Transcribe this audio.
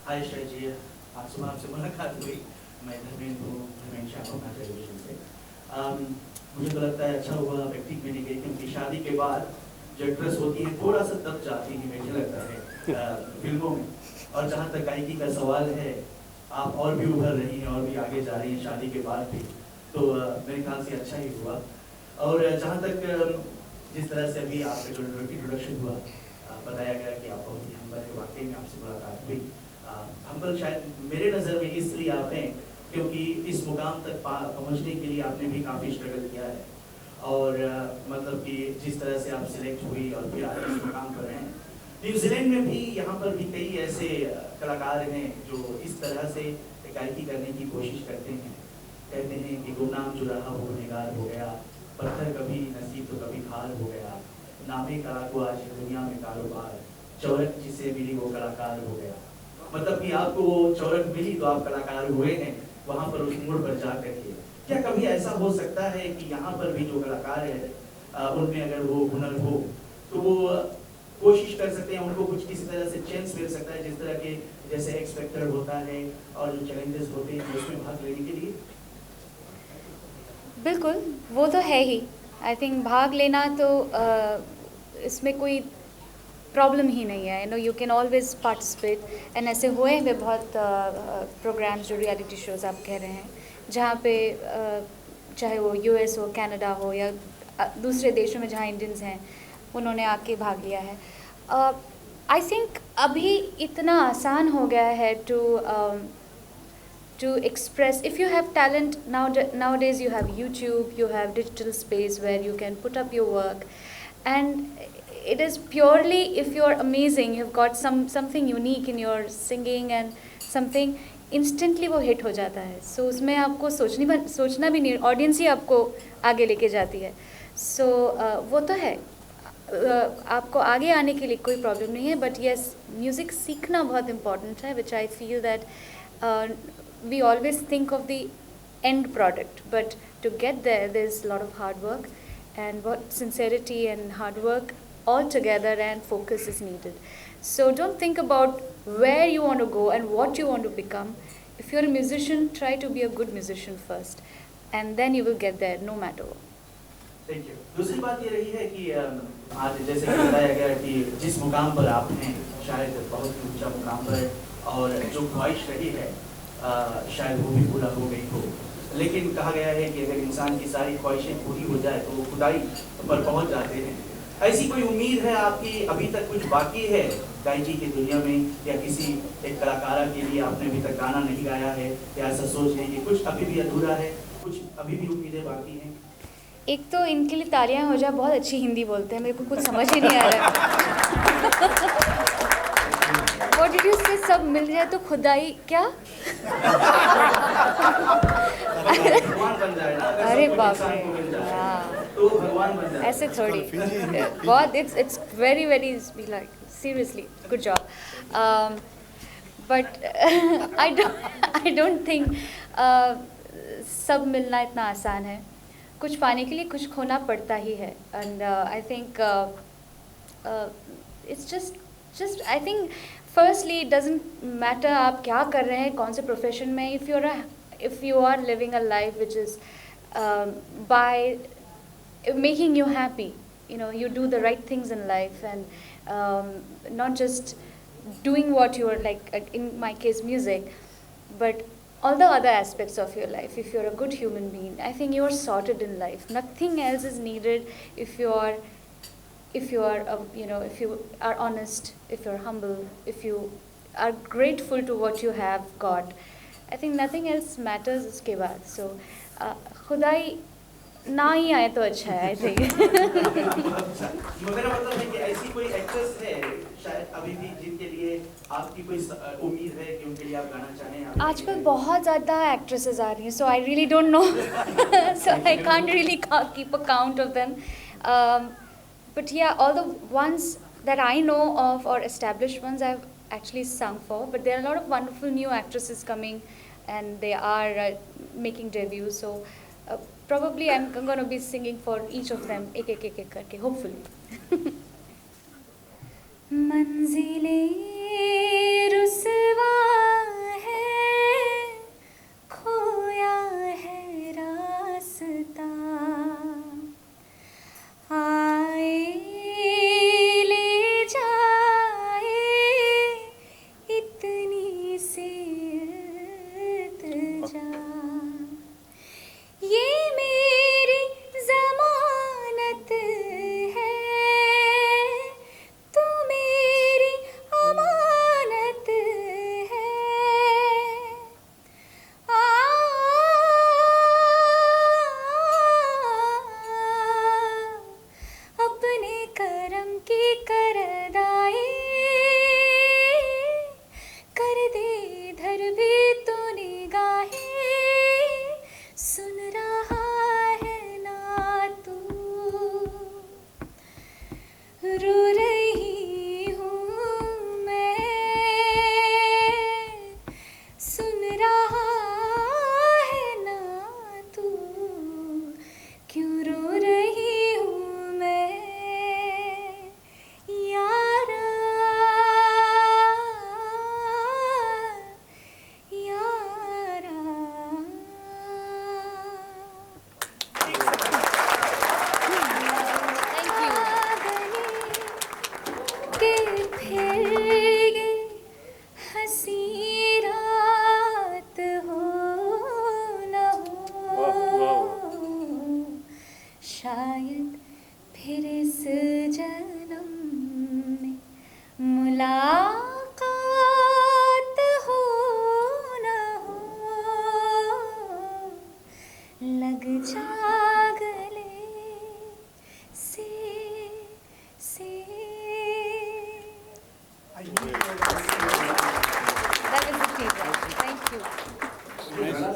हाय श्रेय जी, आज सुबह आपसे मुलाकात हुई। मैं धर्मेंद्र हूँ, धर्मेंद्र शाह हूँ टेलीविजन से। मुझे तो लगता है अच्छा हुआ आप एक्टिंग में नहीं गई, क्योंकि शादी के बाद जो ड्रेस होती है थोड़ा सा दब जाती है, मुझे लगता है फिल्मों में। और जहाँ तक गायकी का सवाल है, आप और भी उभर रही हैं और भी आगे जा रही हैं शादी के बाद भी, तो मेरे ख्याल से अच्छा ही हुआ। और जहाँ तक जिस तरह से अभी आपका जो इंट्रोडक्शन हुआ, बताया गया कि आप बहुत ही हम्बल है, वाकई में आपसे मुलाकात हुई। हम्बल शायद मेरे नज़र में इसलिए आप हैं क्योंकि इस मुकाम तक पहुंचने के लिए आपने भी काफ़ी स्ट्रगल किया है। और मतलब कि जिस तरह से आप सिलेक्ट हुई और फिर आज इस मुकाम पर हैं। न्यूजीलैंड में भी, यहाँ पर भी कई ऐसे कलाकार हैं जो इस तरह से गायकी करने की कोशिश करते हैं। कहते हैं कि गुमनाम जो रहा वो गुनहगार हो गया, पत्थर कभी नसीब तो कभी खार हो गया, नामे कला को आज दुनिया में कारोबार, चौरक जिसे मिली वो कलाकार हो गया। मतलब कि आपको वो चौरक मिली तो आप कलाकार हुए हैं वहाँ पर, उस मोड़ पर जा करके। क्या कभी ऐसा हो सकता है कि यहाँ पर भी जो कलाकार है उनमें अगर वो हुनर हो तो वो कोशिश कर सकते हैं, उनको कुछ किसी तरह से चांस मिल सकता है, जिस तरह के जैसे एक्स फैक्टर होता है और जो चैलेंजेस होते हैं उसमें भाग लेने के लिए? बिल्कुल, वो तो है ही। आई थिंक भाग लेना तो इसमें कोई प्रॉब्लम ही नहीं है। You can always participate. And ऐसे हुए हुए बहुत प्रोग्राम्स, जो रियलिटी शोज़ आप कह रहे हैं, जहाँ पे चाहे वो यूएस हो, कनाडा हो, या दूसरे देशों में जहाँ इंडियंस हैं, उन्होंने आके भाग लिया है। आई थिंक अभी इतना आसान हो गया है to express. If you have talent, nowadays you have YouTube, you have digital space where you can put up your work, and it is purely, if you're amazing, you've got something unique in your singing and something, instantly वो hit हो जाता है. So उसमें आपको सोचना भी नहीं, audience ही आपको आगे लेके जाती है. So वो तो है. आपको आगे आने के लिए कोई प्रॉब्लम नहीं है, बट येस, म्यूज़िक सीखना बहुत इम्पॉर्टेंट है, which I feel that we always think of the end product, but to get there, there's a lot of hard work, and what sincerity and hard work all together and focus is needed. So don't think about where you want to go and what you want to become. If you're a musician, try to be a good musician first, and then you will get there no matter what. Thank you. दूसरी बात ये रही है कि आज जैसे कि बताया गया कि जिस मुकाम पर आप हैं शायद बहुत ही ऊंचा मुकाम पर, और जो ख्वाहिश रही है शायद वो भी पूरा हो गई हो। लेकिन कहा गया है कि अगर इंसान की सारी ख्वाहिशें पूरी हो जाए तो वो खुदाई पर पहुंच जाते हैं। ऐसी कोई उम्मीद है आपकी? अभी तक कुछ बाकी है गायकी की दुनिया में, या किसी एक कलाकारा के लिए आपने अभी तक गाना नहीं गाया है, या ऐसा सोच रहे हैं कि कुछ अभी भी अधूरा है, कुछ अभी भी उम्मीदें बाकी हैं? एक तो इनके लिए तालियां हो जाए, बहुत अच्छी हिंदी बोलते हैं, मेरे को कुछ समझ ही नहीं आ रहा। What did you say? सब मिल जाए तो खुदाई क्या? अरे बाप रे, हाँ, ऐसे थोड़ी। बहुत it's very like seriously good job. But I don't think सब मिलना इतना आसान है. कुछ पाने के लिए कुछ खोना पड़ता ही है. And I think it's just I think firstly it doesn't matter आप क्या कर रहे हैं, कौन से प्रोफेशन में. if you are living a life which is by making you happy, you do the right things in life, and not just doing what you are, like in my case music, but all the other aspects of your life. If you're a good human being, I think you are sorted in life. Nothing else is needed. If you are if you are honest, if you're humble, if you are grateful to what you have got, I think nothing else matters उसके बाद. So खुदाई ना ही आए तो अच्छा है, I think. मेरा मतलब है कि ऐसी कोई एक्ट्रेस है शायद अभी भी जिनके लिए आपकी कोई उम्मीद है कि उनके लिए आप गाना चाहें? आजकल बहुत ज़्यादा एक्ट्रेसेस आ रही हैं, so I really don't know. So I can't really keep a count of them. But yeah, all the ones that I know of, or established ones, I've actually sung for. But there are a lot of wonderful new actresses coming, and they are making debuts. So probably I'm going to be singing for each of them, एक करके, hopefully. मंजिले रुसवा you.